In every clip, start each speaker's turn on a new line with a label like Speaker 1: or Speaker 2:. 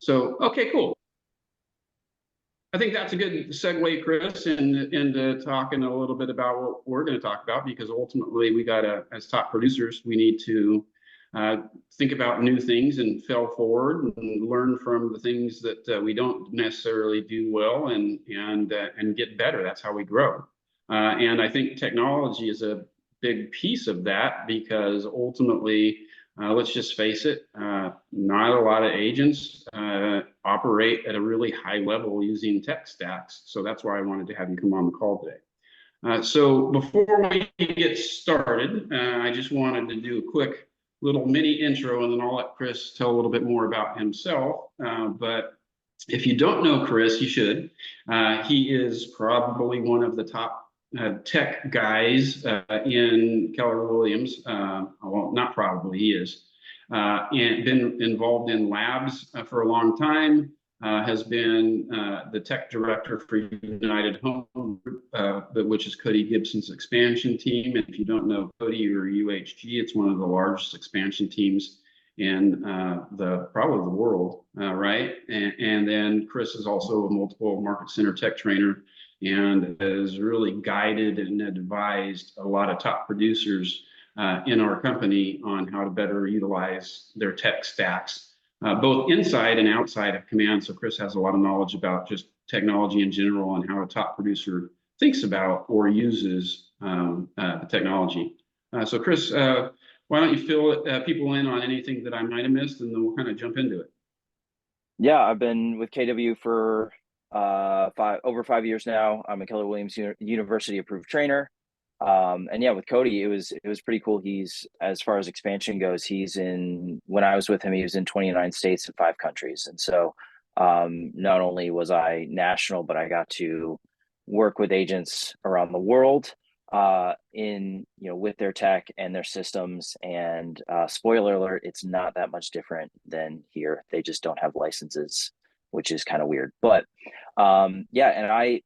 Speaker 1: So, okay, cool. I think that's a good segue, Chris, into talking a little bit about what we're going to talk about, because ultimately we got to, as top producers, we need to think about new things and fail forward and learn from the things that we don't necessarily do well, and get better. That's how we grow. And I think technology is a big piece of that, because ultimately, let's just face it, not a lot of agents operate at a really high level using tech stacks. So that's why I wanted to have you come on the call today. So before we get started, I just wanted to do a quick little mini intro, and then I'll let Chris tell a little bit more about himself. But if you don't know Chris, you should. He is probably one of the top tech guys in Keller Williams. Well, not probably, he is. And been involved in labs for a long time. Has been the tech director for United Home Group, which is Cody Gibson's expansion team. And if you don't know Cody or UHG, it's one of the largest expansion teams in probably the world, right? And then Chris is also a multiple market center tech trainer, and has really guided and advised a lot of top producers in our company on how to better utilize their tech stacks, both inside and outside of command. So Chris has a lot of knowledge about just technology in general and how a top producer thinks about or uses the technology. So Chris, why don't you fill people in on anything that I might have missed, and then we'll kind of jump into it.
Speaker 2: Yeah, I've been with KW for over 5 years now. I'm a Keller Williams University approved trainer. And yeah, with Cody, it was pretty cool. He's, as far as expansion goes, when I was with him, he was in 29 states and 5 countries. And so not only was I national, but I got to work with agents around the world with their tech and their systems. And spoiler alert, it's not that much different than here. They just don't have licenses, which is kind of weird. But yeah, and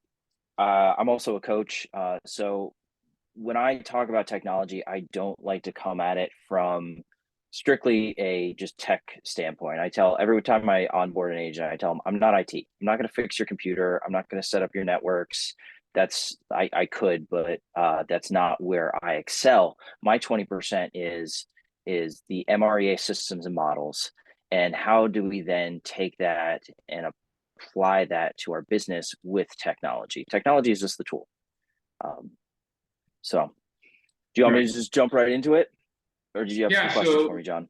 Speaker 2: I'm also a coach. So when I talk about technology, I don't like to come at it from strictly a just tech standpoint. I tell every time I onboard an agent, I tell them, I'm not IT. I'm not going to fix your computer. I'm not going to set up your networks. I could, but that's not where I excel. My 20% is the MREA systems and models. And how do we then take that and apply that to our business with technology? Technology is just the tool. So do you want me to just jump right into it? Or did you have some questions for me, John?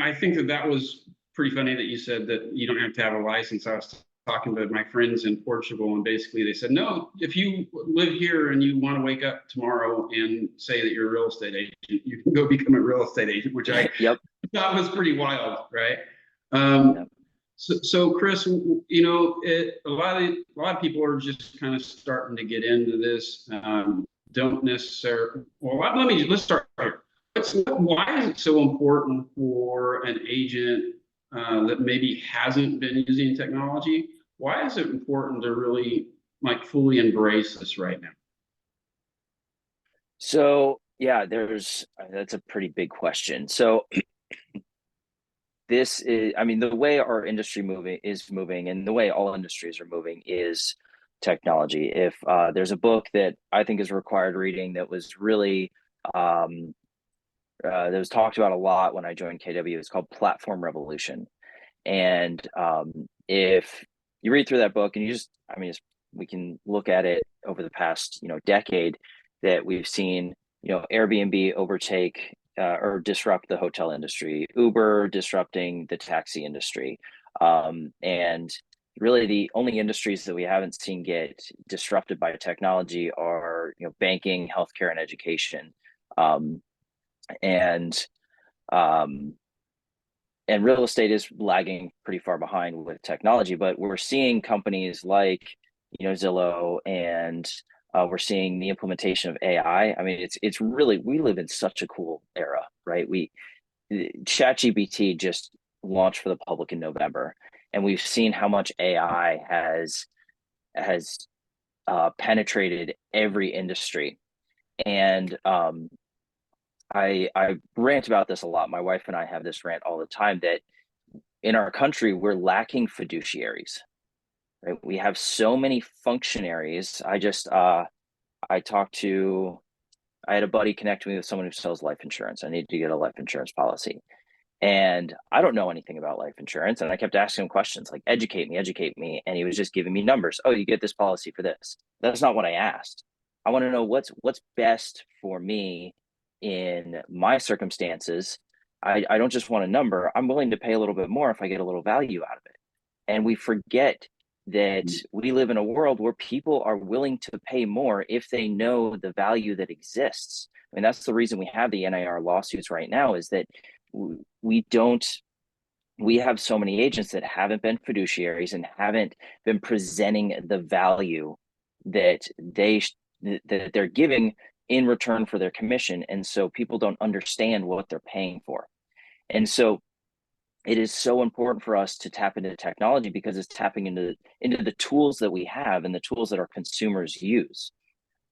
Speaker 1: I think that was pretty funny that you said that you don't have to have a license. I was talking to my friends in Portugal, and basically they said, no, if you live here and you want to wake up tomorrow and say that you're a real estate agent, you can go become a real estate agent, which I thought was pretty wild, right? So Chris, a lot of people are just kind of starting to get into this. Don't necessarily. Well, let's start here. Why is it so important for an agent that maybe hasn't been using technology? Why is it important to really fully embrace this right now?
Speaker 2: So yeah, that's a pretty big question. So this is, the way our industry is moving, and the way all industries are moving is technology. If there's a book that I think is required reading that was really that was talked about a lot when I joined KW, it's called Platform Revolution. And if you read through that book, and we can look at it over the past decade, that we've seen Airbnb overtake or disrupt the hotel industry, Uber disrupting the taxi industry, and really the only industries that we haven't seen get disrupted by technology are banking, healthcare, and education, and real estate is lagging pretty far behind with technology. But we're seeing companies like Zillow, and we're seeing the implementation of AI. It's really, we live in such a cool era, right? ChatGPT just launched for the public in November, and we've seen how much AI has penetrated every industry. And I rant about this a lot. My wife and I have this rant all the time, that in our country, we're lacking fiduciaries, right? We have so many functionaries. I had a buddy connect me with someone who sells life insurance. I needed to get a life insurance policy. And I don't know anything about life insurance. And I kept asking him questions like, educate me, educate me. And he was just giving me numbers. Oh, you get this policy for this. That's not what I asked. I want to know what's best for me in my circumstances. I don't just want a number. I'm willing to pay a little bit more if I get a little value out of it. And we forget that we live in a world where people are willing to pay more if they know the value that exists. I mean, that's the reason we have the NAR lawsuits right now, is that we have so many agents that haven't been fiduciaries and haven't been presenting the value that they're giving in return for their commission. And so people don't understand what they're paying for. And so it is so important for us to tap into technology, because it's tapping into the tools that we have and the tools that our consumers use.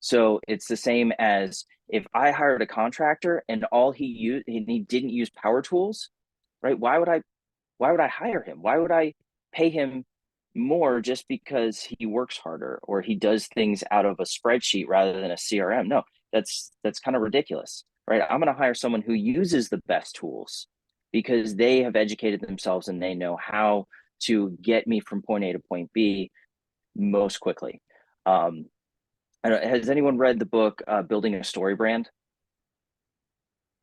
Speaker 2: So it's the same as if I hired a contractor and he didn't use power tools, right? Why would I hire him? Why would I pay him more just because he works harder or he does things out of a spreadsheet rather than a CRM? No, that's kind of ridiculous, right? I'm going to hire someone who uses the best tools because they have educated themselves and they know how to get me from point A to point B most quickly. Has anyone read the book Building a Story Brand?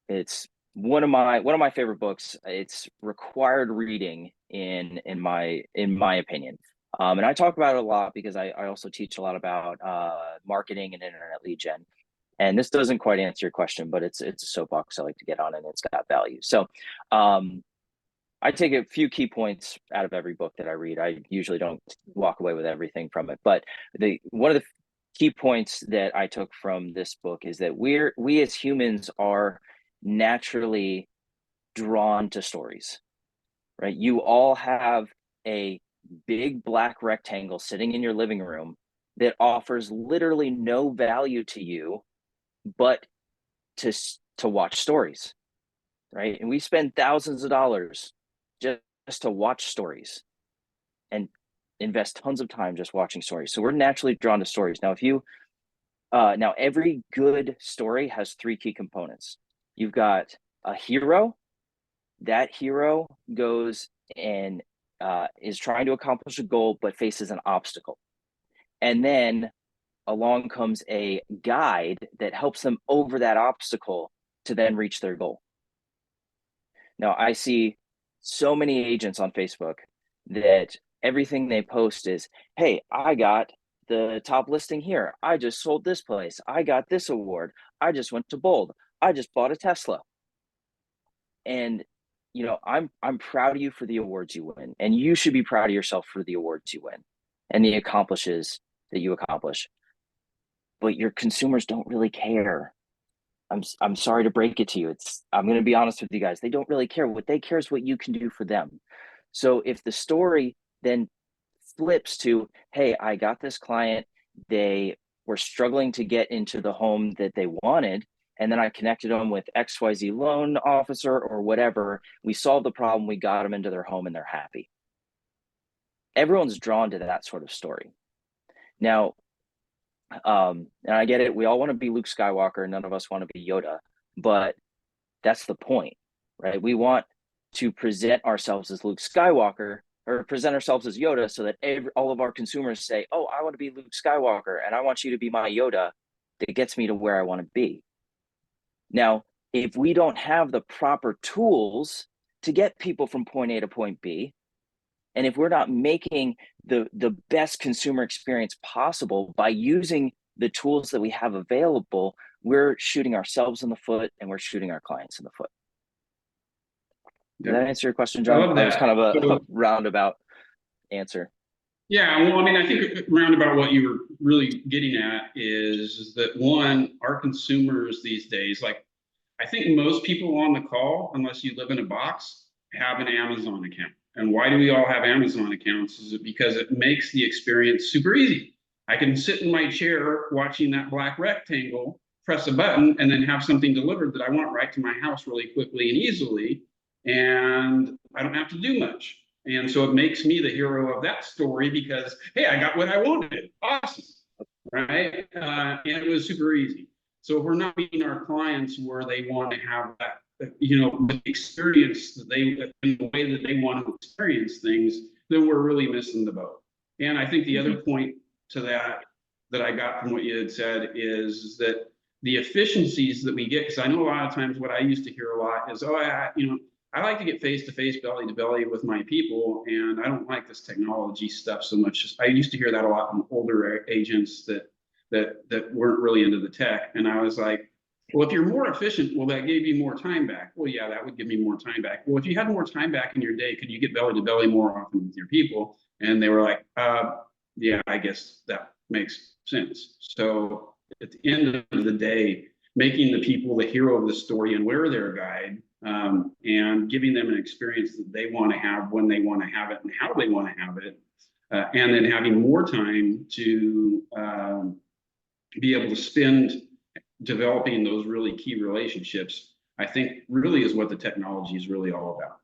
Speaker 2: It's one of my favorite books. It's required reading in my opinion. And I talk about it a lot because I also teach a lot about marketing and internet lead gen. And this doesn't quite answer your question, but it's a soapbox I like to get on, and it's got value. So I take a few key points out of every book that I read. I usually don't walk away with everything from it, but one of the key points that I took from this book is that we as humans are naturally drawn to stories, right? You all have a big black rectangle sitting in your living room that offers literally no value to you, but to watch stories, right? And we spend thousands of dollars just to watch stories and invest tons of time just watching stories. So we're naturally drawn to stories. Now, every good story has three key components. You've got a hero. That hero goes and is trying to accomplish a goal, but faces an obstacle. And then along comes a guide that helps them over that obstacle to then reach their goal. Now, I see so many agents on Facebook that everything they post is, hey, I got the top listing here. I just sold this place. I got this award. I just went to Bold. I just bought a Tesla. And I'm proud of you for the awards you win, and you should be proud of yourself for the awards you win and the accomplishes that you accomplish. But your consumers don't really care. I'm sorry to break it to you. I'm going to be honest with you guys. They don't really care. What they care is what you can do for them. So if the story then flips to, hey, I got this client, they were struggling to get into the home that they wanted, and then I connected them with XYZ loan officer or whatever. We solved the problem. We got them into their home and they're happy. Everyone's drawn to that sort of story. Now, and I get it. We all want to be Luke Skywalker. None of us want to be Yoda, but that's the point, right? We want to present ourselves as Luke Skywalker or present ourselves as Yoda so that all of our consumers say, oh, I want to be Luke Skywalker and I want you to be my Yoda that gets me to where I want to be. Now, if we don't have the proper tools to get people from point A to point B, and if we're not making the best consumer experience possible by using the tools that we have available, we're shooting ourselves in the foot and we're shooting our clients in the foot. Did that answer your question, John?
Speaker 1: I love that.
Speaker 2: That was kind of a roundabout answer.
Speaker 1: Yeah, well, I mean, I think roundabout what you were really getting at is that one, our consumers these days, like I think most people on the call, unless you live in a box, have an Amazon account. And why do we all have Amazon accounts? Is it because it makes the experience super easy? I can sit in my chair watching that black rectangle, press a button, and then have something delivered that I want right to my house really quickly and easily. and I don't have to do much. And so it makes me the hero of that story because, hey, I got what I wanted. Awesome. Right. And it was super easy. So if we're not meeting our clients where they want to have that, the experience that they, in the way that they want to experience things, then we're really missing the boat. And I think the other point to that I got from what you had said is that the efficiencies that we get, because I know a lot of times what I used to hear a lot is, oh, I like to get face to face, belly to belly with my people, and I don't like this technology stuff so much. I used to hear that a lot from older agents that weren't really into the tech, and I was like, well, if you're more efficient, will that give you more time back? Well, yeah, that would give me more time back. Well, if you had more time back in your day, could you get belly to belly more often with your people? And they were like, yeah, I guess that makes sense. So at the end of the day, making the people the hero of the story and we're their guide, and giving them an experience that they want to have when they want to have it and how they want to have it, and then having more time to be able to spend developing those really key relationships, I think really is what the technology is really all about.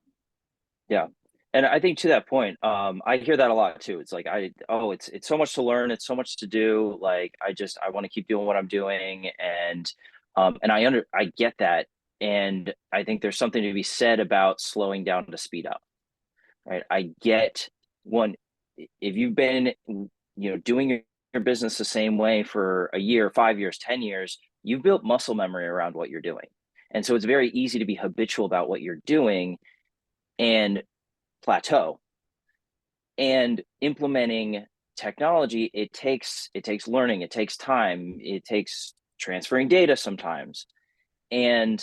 Speaker 2: Yeah. And I think to that point, I hear that a lot too. It's like, it's so much to learn. It's so much to do. Like, I want to keep doing what I'm doing. And I get that. And I think there's something to be said about slowing down to speed up, right? I get one, if you've been, doing your business the same way for a year, 5 years, 10 years, you've built muscle memory around what you're doing. And so it's very easy to be habitual about what you're doing and plateau. And implementing technology, it takes learning, it takes time, it takes transferring data sometimes, and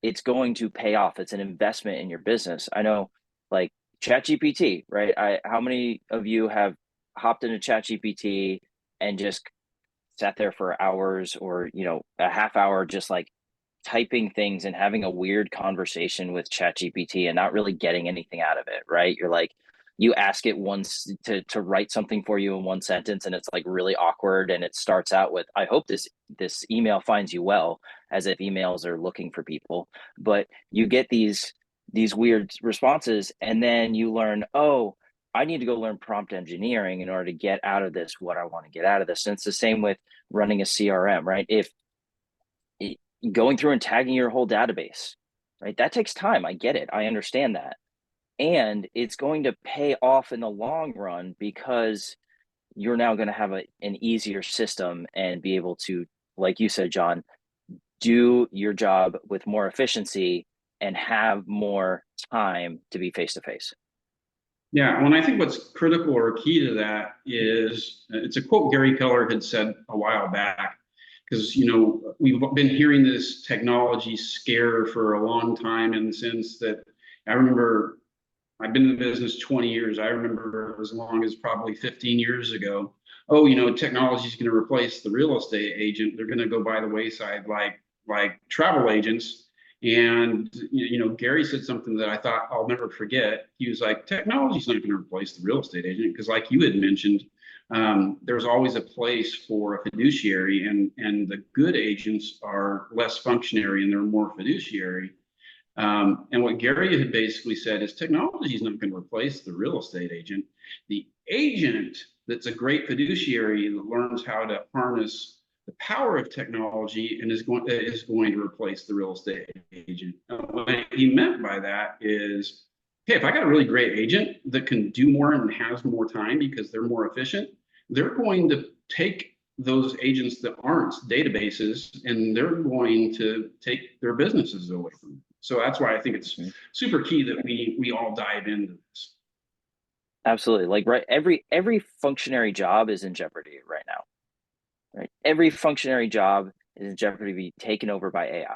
Speaker 2: it's going to pay off. It's an investment in your business. I know, like ChatGPT, right? How many of you have hopped into ChatGPT and just sat there for hours or a half hour just like typing things and having a weird conversation with ChatGPT and not really getting anything out of it, right? You're like, you ask it once to write something for you in one sentence, and it's like really awkward. And it starts out with, "I hope this email finds you well," as if emails are looking for people. But you get these weird responses, and then you learn, oh, I need to go learn prompt engineering in order to get out of this what I want to get out of this. And it's the same with running a CRM, right? If going through and tagging your whole database, right? That takes time. I get it. I understand that. And it's going to pay off in the long run because you're now going to have an easier system and be able to, like you said, John, do your job with more efficiency and have more time to be face to face.
Speaker 1: Yeah, well, I think what's critical or key to that is, it's a quote Gary Keller had said a while back, because we've been hearing this technology scare for a long time, in the sense that I remember, I've been in the business 20 years. I remember as long as probably 15 years ago, oh, technology is going to replace the real estate agent. They're going to go by the wayside like travel agents. And Gary said something that I thought I'll never forget. He was like, technology's not going to replace the real estate agent, because like you had mentioned, there's always a place for a fiduciary, and the good agents are less functionary and they're more fiduciary. And what Gary had basically said is, technology is not going to replace the real estate agent. The agent that's a great fiduciary that learns how to harness the power of technology and is going to replace the real estate agent. What he meant by that is, hey, if I got a really great agent that can do more and has more time because they're more efficient, they're going to take those agents that aren't databases, and they're going to take their businesses away from them. So that's why I think it's super key that we all dive into this.
Speaker 2: Absolutely. Like, right, every functionary job is in jeopardy right now. Right? Every functionary job is in jeopardy to be taken over by AI.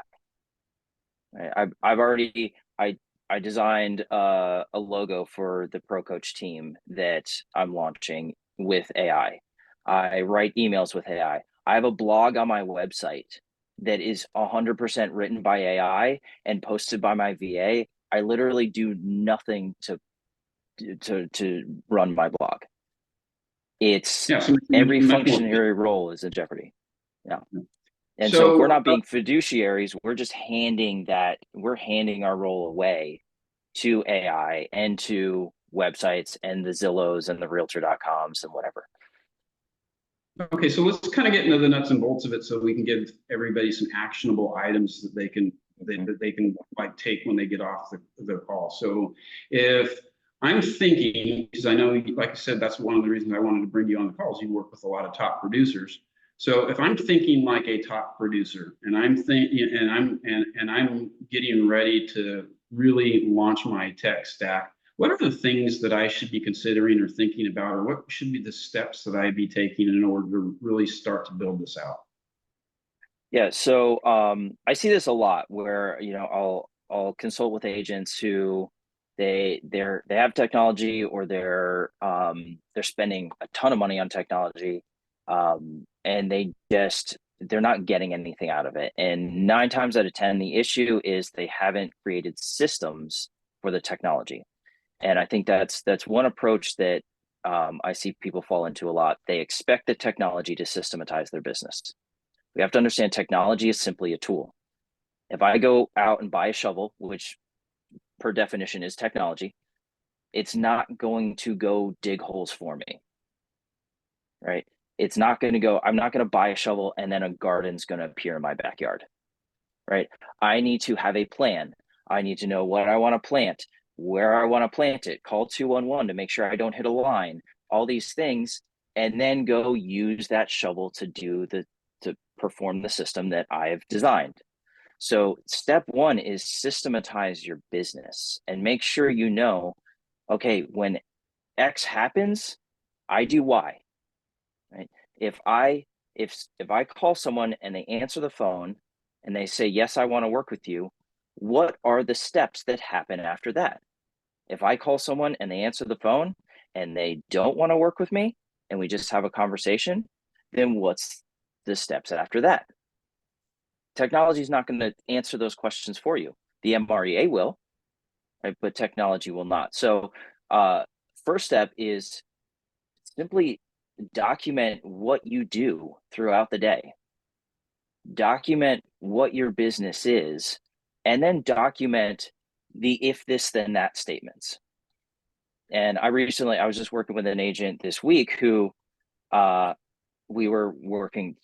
Speaker 2: Right? I designed a logo for the Pro Coach team that I'm launching with AI. I write emails with AI. I have a blog on my website that is 100% written by AI and posted by my VA. I literally do nothing to run my blog. It's every functionary role is in jeopardy. Yeah. And so if we're
Speaker 1: So,
Speaker 2: not being fiduciaries, we're just we're handing our role away to AI and to websites and the Zillows and the realtor.coms and whatever.
Speaker 1: okay, so let's kind of get into the nuts and bolts of it so we can give everybody some actionable items that they can like take when they get off the call. So if I'm thinking, because I know, like I said, that's one of the reasons I wanted to bring you on the calls. You work with a lot of top producers. So if I'm thinking like a top producer and I'm thinking and I'm getting ready to really launch my tech stack, what are the things that I should be considering or thinking about, or what should be the steps that I be taking in order to really start to build this out?
Speaker 2: Yeah, so I see this a lot where I'll consult with agents who they have technology, or they're spending a ton of money on technology, and they're not getting anything out of it. And 9 times out of 10, the issue is they haven't created systems for the technology. And I think that's one approach that I see people fall into a lot. They expect the technology to systematize their business. We have to understand technology is simply a tool. If I go out and buy a shovel, which per definition is technology, it's not going to go dig holes for me, right? It's not going to go, I'm not going to buy a shovel and then a garden's going to appear in my backyard, right? I need to have a plan. I need to know what I want to plant, where I want to plant it, call 211 to make sure I don't hit a line, all these things, and then go use that shovel to perform the system that I have designed. So step one is systematize your business and make sure you know, okay, when X happens, I do Y, right? If I call someone and they answer the phone and they say, yes, I want to work with you, what are the steps that happen after that? If I call someone and they answer the phone and they don't want to work with me and we just have a conversation, then what's the steps after that? Technology is not going to answer those questions for you. The MREA will, right? But technology will not. So first step is simply document what you do throughout the day. Document what your business is, and then document the if this then that statements. And I was just working with an agent this week who we were working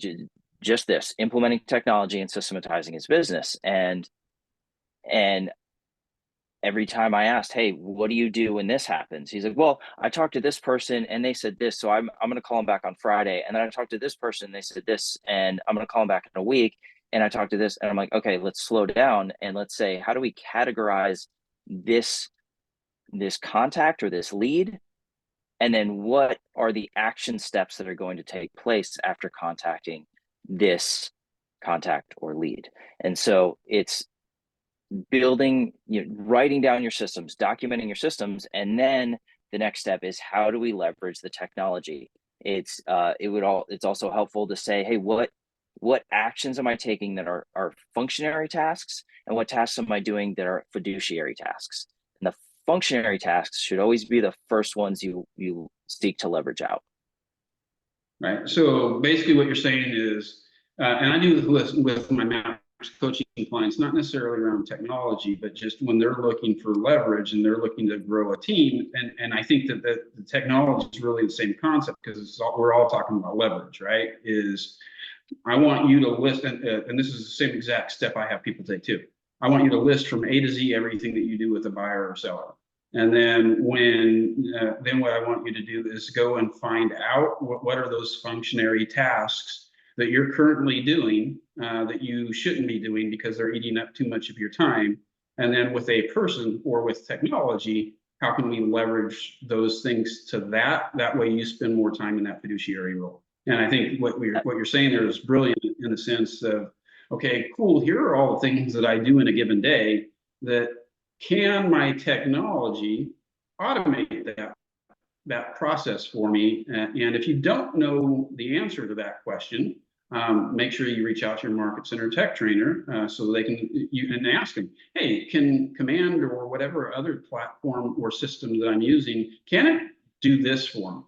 Speaker 2: just this, implementing technology and systematizing his business. And every time I asked, hey, what do you do when this happens? He's like, well, I talked to this person and they said this, so I'm going to call them back on Friday. And then I talked to this person, they said this, and I'm going to call them back in a week. And I talked to this, and I'm like, okay, let's slow down and let's say, how do we categorize this contact or this lead? And then what are the action steps that are going to take place after contacting this contact or lead? And so it's building, writing down your systems, documenting your systems, and then the next step is how do we leverage the technology? It's also helpful to say, hey, what actions am I taking that are functionary tasks, and what tasks am I doing that are fiduciary tasks? And the functionary tasks should always be the first ones you seek to leverage out.
Speaker 1: Right. So basically, what you're saying is, and I do this with my master's coaching clients, not necessarily around technology, but just when they're looking for leverage and they're looking to grow a team. And I think that the technology is really the same concept, because we're all talking about leverage, right? Is I want you to list, and this is the same exact step I have people take too. I want you to list from A to Z everything that you do with a buyer or seller. And then then what I want you to do is go and find out what are those functionary tasks that you're currently doing that you shouldn't be doing because they're eating up too much of your time. And then with a person or with technology, how can we leverage those things to that? That way you spend more time in that fiduciary role. And I think what you're saying there is brilliant in the sense of, okay, cool, here are all the things that I do in a given day that can my technology automate that process for me? And if you don't know the answer to that question, make sure you reach out to your market center tech trainer so they can you can ask them, hey, can Command or whatever other platform or system that I'm using, can it do this for me?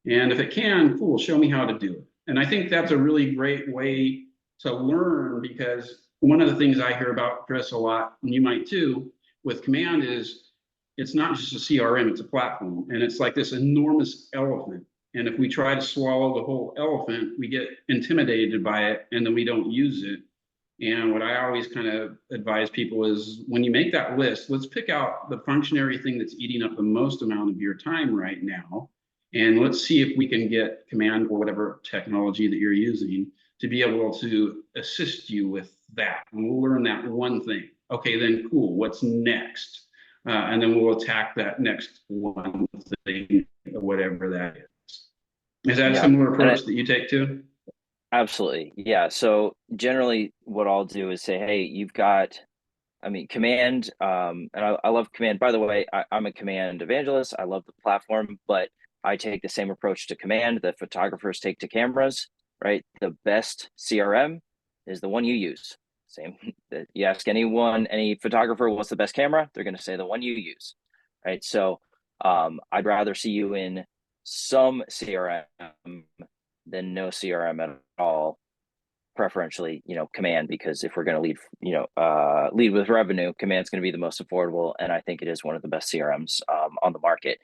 Speaker 1: And if it can, cool, show me how to do it. And I think that's a really great way to learn, because one of the things I hear about, Chris, a lot, and you might too, with Command is it's not just a CRM, it's a platform. And it's like this enormous elephant. And if we try to swallow the whole elephant, we get intimidated by it and then we don't use it. And what I always kind of advise people is when you make that list, let's pick out the functionary thing that's eating up the most amount of your time right now. And let's see if we can get Command or whatever technology that you're using to be able to assist you with that. And we'll learn that one thing. Okay, then cool. What's next? And then we'll attack that next one thing, whatever that is. Is that a similar approach that you take too?
Speaker 2: Absolutely. Yeah. So generally what I'll do is say, hey, you've got, I mean, Command, and I love Command. By the way, I'm a Command evangelist. I love the platform, but I take the same approach to Command that photographers take to cameras, right? The best CRM is the one you use. Same. You ask anyone, any photographer, what's the best camera? They're going to say the one you use, right? So I'd rather see you in some CRM than no CRM at all, preferentially, Command, because if we're going to lead with revenue, Command's going to be the most affordable, and I think it is one of the best CRMs on the market.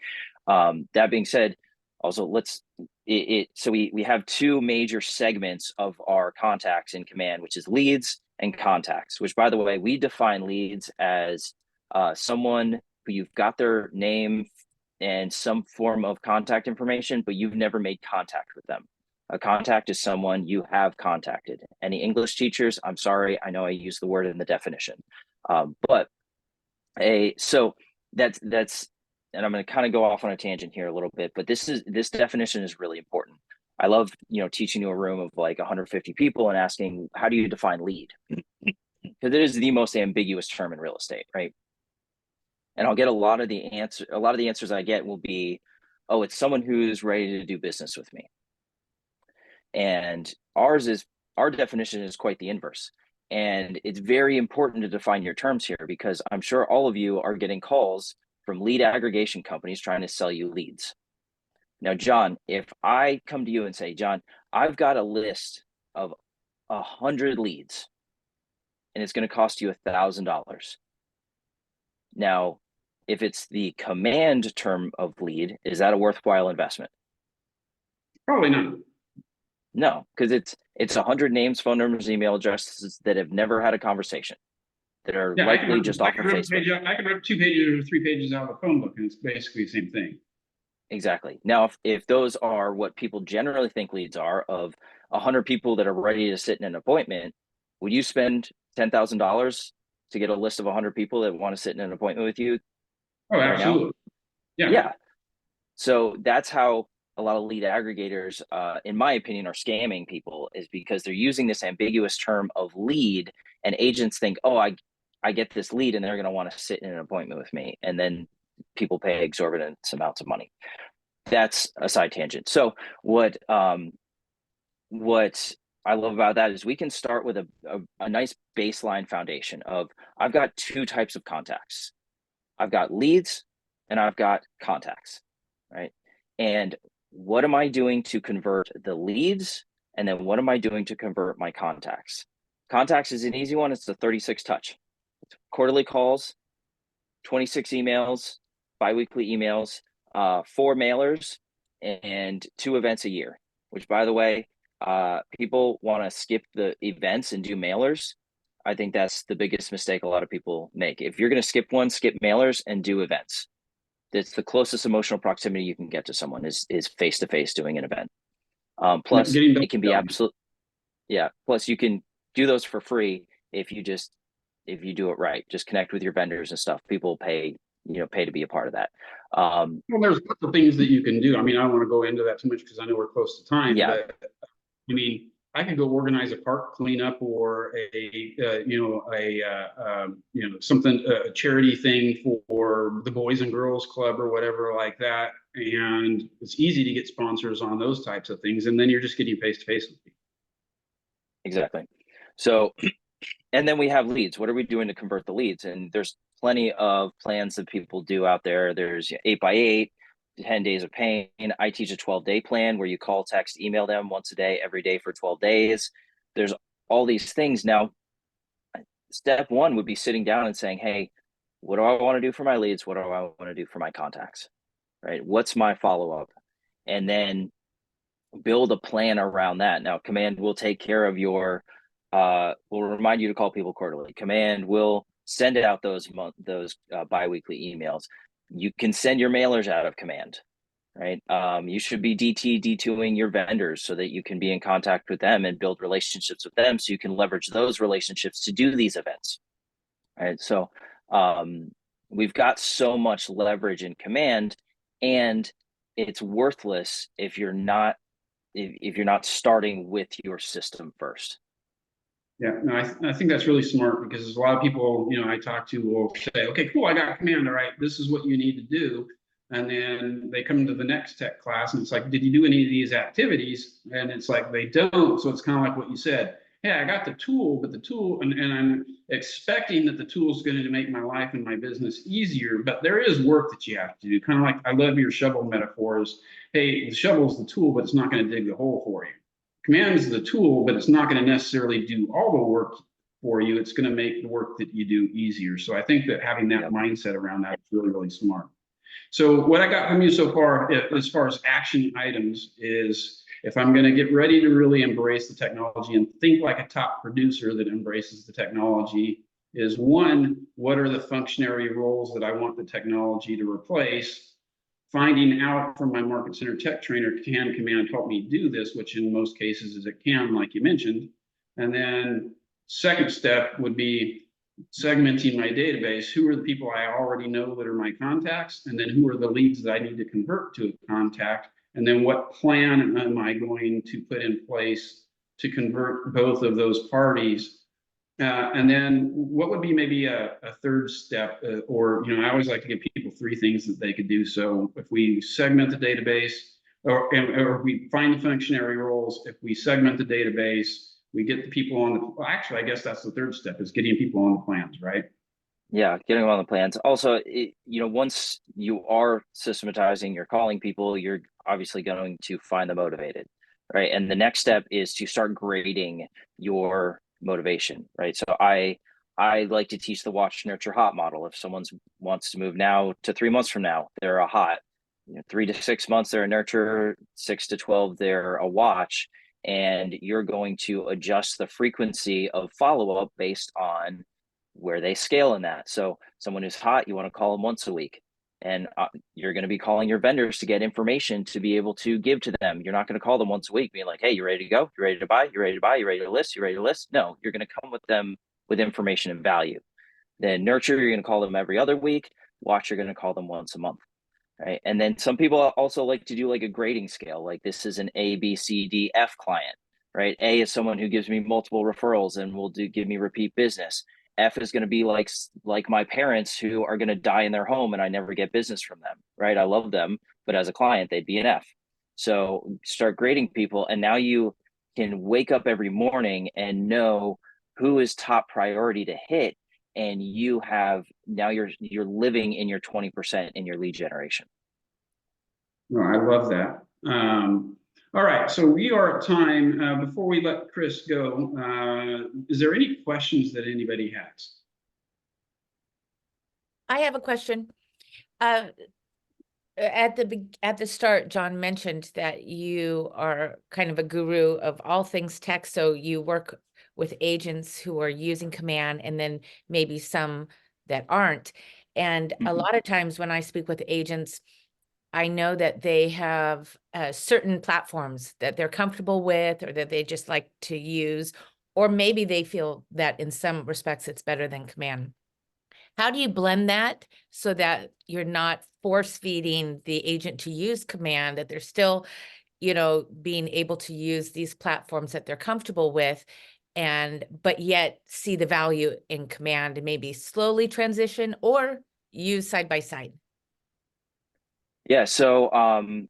Speaker 2: That being said, also so we have two major segments of our contacts in Command, which is leads and contacts, which, by the way, we define leads as someone who you've got their name and some form of contact information, but you've never made contact with them. A contact is someone you have contacted. Any English teachers, I'm sorry, I know I use the word in the definition, so that's, and I'm going to kind of go off on a tangent here a little bit, but this definition is really important. I love, teaching to a room of like 150 people and asking, how do you define lead? Because it is the most ambiguous term in real estate, right? And I'll get a lot of the answers I get will be, oh, it's someone who's ready to do business with me. And our definition is quite the inverse. And it's very important to define your terms here, because I'm sure all of you are getting calls from lead aggregation companies trying to sell you leads. Now, John, if I come to you and say, John, I've got a list of 100 leads and it's going to cost you $1,000. Now, if it's the Command term of lead, is that a worthwhile investment?
Speaker 1: Probably not.
Speaker 2: No, because it's 100 names, phone numbers, email addresses that have never had a conversation, that are likely just off of Facebook.
Speaker 1: I can rip 2 pages or 3 pages out of a phone book, and it's basically the same thing.
Speaker 2: Exactly. Now, if those are what people generally think leads are, of 100 people that are ready to sit in an appointment, would you spend $10,000 to get a list of 100 people that want to sit in an appointment with you?
Speaker 1: Oh, absolutely.
Speaker 2: Yeah. So that's how a lot of lead aggregators, in my opinion, are scamming people, is because they're using this ambiguous term of lead, and agents think, oh, I get this lead and they're going to want to sit in an appointment with me. And then people pay exorbitant amounts of money. That's a side tangent. So what I love about that is we can start with a nice baseline foundation of, I've got 2 types of contacts. I've got leads and I've got contacts, right? And what am I doing to convert the leads? And then what am I doing to convert my contacts? Contacts is an easy one. It's the 36 touch. It's quarterly calls, 26 emails, biweekly emails, 4 mailers, and 2 events a year, which, by the way, people want to skip the events and do mailers. I think that's the biggest mistake a lot of people make. If you're going to skip one, skip mailers and do events. That's the closest emotional proximity you can get to someone is face-to-face doing an event. Plus it can be absolute. Yeah. Plus you can do those for free if you do it right. Just connect with your vendors and stuff. People pay to be a part of that.
Speaker 1: Well, there's lots of things that you can do. I mean, I don't want to go into that too much because I know we're close to time.
Speaker 2: Yeah.
Speaker 1: But I mean, I could go organize a park cleanup or something, a charity thing for the Boys and Girls Club or whatever like that. And it's easy to get sponsors on those types of things. And then you're just getting face to face with people.
Speaker 2: Exactly. So, and then we have leads. What are we doing to convert the leads? And there's plenty of plans that people do out there. There's 8x8, 10 days of pain. I teach a 12-day plan where you call, text, email them once a day, every day for 12 days. There's all these things. Now, step one would be sitting down and saying, hey, what do I want to do for my leads? What do I want to do for my contacts? Right? What's my follow-up? And then build a plan around that. Now, Command will take care of your, will remind you to call people quarterly. Command will send out those biweekly emails. You can send your mailers out of Command, right? You should be D2ing your vendors so that you can be in contact with them and build relationships with them so you can leverage those relationships to do these events, right? So we've got so much leverage in Command, and it's worthless if you're not starting with your system first.
Speaker 1: Yeah, no, I think that's really smart because a lot of people, I talk to will say, okay, cool, I got Command, all right, this is what you need to do. And then they come to the next tech class and it's like, did you do any of these activities? And it's like, they don't. So it's kind of like what you said. Hey, I got the tool, but the tool, and I'm expecting that the tool is going to make my life and my business easier, but there is work that you have to do. Kind of like, I love your shovel metaphors. Hey, the shovel is the tool, but it's not going to dig the hole for you. Command is the tool, but it's not going to necessarily do all the work for you. It's going to make the work that you do easier. So I think that having that mindset around that is really, really smart. So what I got from you so far, as far as action items, is if I'm going to get ready to really embrace the technology and think like a top producer that embraces the technology, is one, what are the functionary roles that I want the technology to replace? Finding out from my Market Center tech trainer, can Command help me do this, which in most cases is it can, like you mentioned. And then second step would be segmenting my database. Who are the people I already know that are my contacts? And then who are the leads that I need to convert to a contact? And then what plan am I going to put in place to convert both of those parties? And then what would be maybe a third step, or, I always like to give people three things that they could do. So if we segment the database, or we find the functionary roles, if we segment the database, we get the people on the, well, actually, I guess that's the third step, is getting people on the plans, right?
Speaker 2: Yeah, getting them on the plans. Also, once you are systematizing, you're calling people, you're obviously going to find them motivated, right? And the next step is to start grading your motivation, right? So I like to teach the watch, nurture, hot model. If someone wants to move now to 3 months from now, they're a hot. 3 to 6 months, they're a nurture. 6 to 12, they're a watch. And you're going to adjust the frequency of follow-up based on where they scale in that. So someone who's hot, you want to call them once a week. And you're going to be calling your vendors to get information to be able to give to them. You're not going to call them once a week being like, hey, you ready to go? You ready to buy? You ready to buy? You ready to list? You ready to list? No, you're going to come with them with information and value. Then nurture, you're going to call them every other week. Watch, you're going to call them once a month. Right. And then some people also like to do like a grading scale. Like this is an A, B, C, D, F client, right? A is someone who gives me multiple referrals and will give me repeat business. F is going to be like my parents who are going to die in their home and I never get business from them, right? I love them, but as a client, they'd be an F. So start grading people, and now you can wake up every morning and know who is top priority to hit, and you have now you're living in your 20% in your lead generation.
Speaker 1: No, I love that. All right, so we are at time. Before we let Chris go, is there any questions that anybody has?
Speaker 3: I have a question. At the start, John mentioned that you are kind of a guru of all things tech. So you work with agents who are using Command, and then maybe some that aren't. And a lot of times when I speak with agents, I know that they have certain platforms that they're comfortable with, or that they just like to use, or maybe they feel that in some respects it's better than Command. How do you blend that so that you're not force feeding the agent to use Command, that they're still, being able to use these platforms that they're comfortable with, but yet see the value in Command, and maybe slowly transition or use side by side?
Speaker 2: Yeah, so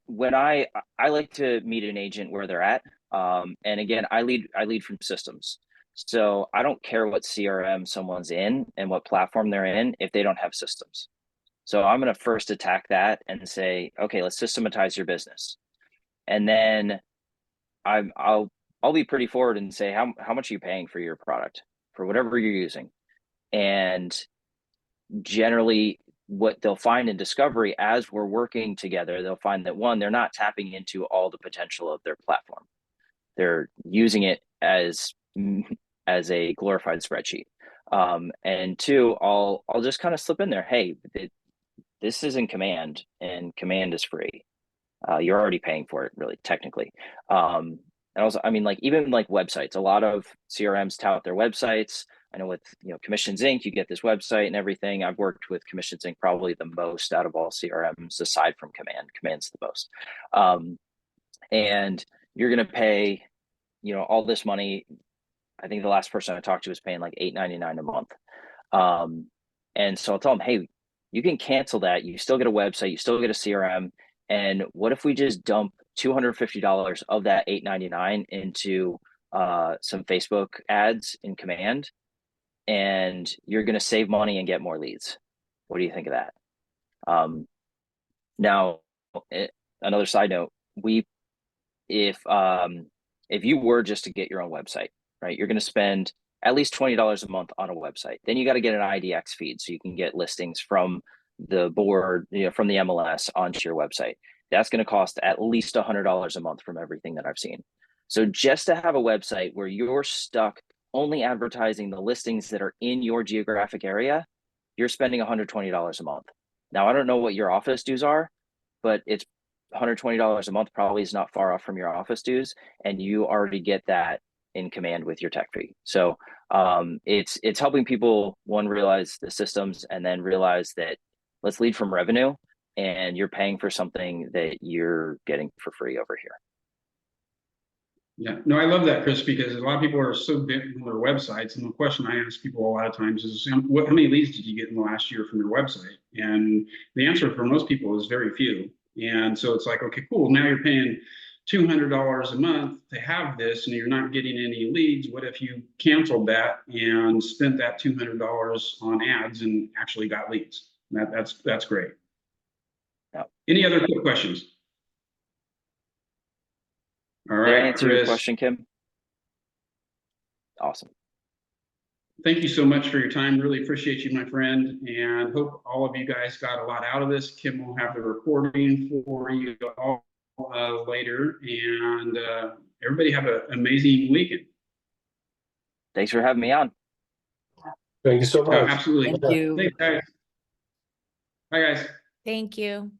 Speaker 2: when I like to meet an agent where they're at, and again, I lead from systems. So I don't care what CRM someone's in and what platform they're in if they don't have systems. So I'm going to first attack that and say, okay, let's systematize your business. And then I'll I'll be pretty forward and say, how much are you paying for your product, for whatever you're using? And generally what they'll find in discovery as we're working together, they'll find that one, they're not tapping into all the potential of their platform. They're using it as a glorified spreadsheet. And two, I'll just kind of slip in there, hey, this isn't Command, and Command is free. You're already paying for it, really, technically. And also, I mean, like, even like websites, a lot of CRMs tout their websites. I know with, Commissions Inc., you get this website and everything. I've worked with Commissions Inc. probably the most out of all CRMs, aside from Command. Command's the most. And you're going to pay, all this money. I think the last person I talked to was paying like $8.99 a month. And so I'll tell them, hey, you can cancel that. You still get a website, you still get a CRM. And what if we just dump $250 of that $8.99 into some Facebook ads in Command, and you're going to save money and get more leads? What do you think of that? Now, another side note, if you were just to get your own website, right, you're going to spend at least $20 a month on a website. Then you got to get an IDX feed so you can get listings from the board, from the MLS onto your website. That's going to cost at least $100 a month from everything that I've seen. So just to have a website where you're stuck only advertising the listings that are in your geographic area, you're spending $120 a month. Now, I don't know what your office dues are, but it's $120 a month probably is not far off from your office dues, and you already get that in Command with your tech fee. So it's helping people, one, realize the systems, and then realize that let's lead from revenue, and you're paying for something that you're getting for free over here.
Speaker 1: Yeah, no, I love that, Chris, because a lot of people are so bent on their websites. And the question I ask people a lot of times is, how many leads did you get in the last year from your website? And the answer for most people is very few. And so it's like, okay, cool. Now you're paying $200 a month to have this, and you're not getting any leads. What if you canceled that and spent that $200 on ads and actually got leads? That's great.
Speaker 2: Yeah.
Speaker 1: Any other quick questions? All right,
Speaker 2: Did I answer
Speaker 1: Chris,
Speaker 2: your question, Kim? Awesome.
Speaker 1: Thank you so much for your time. Really appreciate you, my friend, and hope all of you guys got a lot out of this. Kim will have the recording for you all later, and everybody have an amazing weekend.
Speaker 2: Thanks for having me on.
Speaker 4: Thank you so much.
Speaker 1: Absolutely.
Speaker 3: Thank you.
Speaker 1: Thanks, guys. Bye, guys.
Speaker 3: Thank you.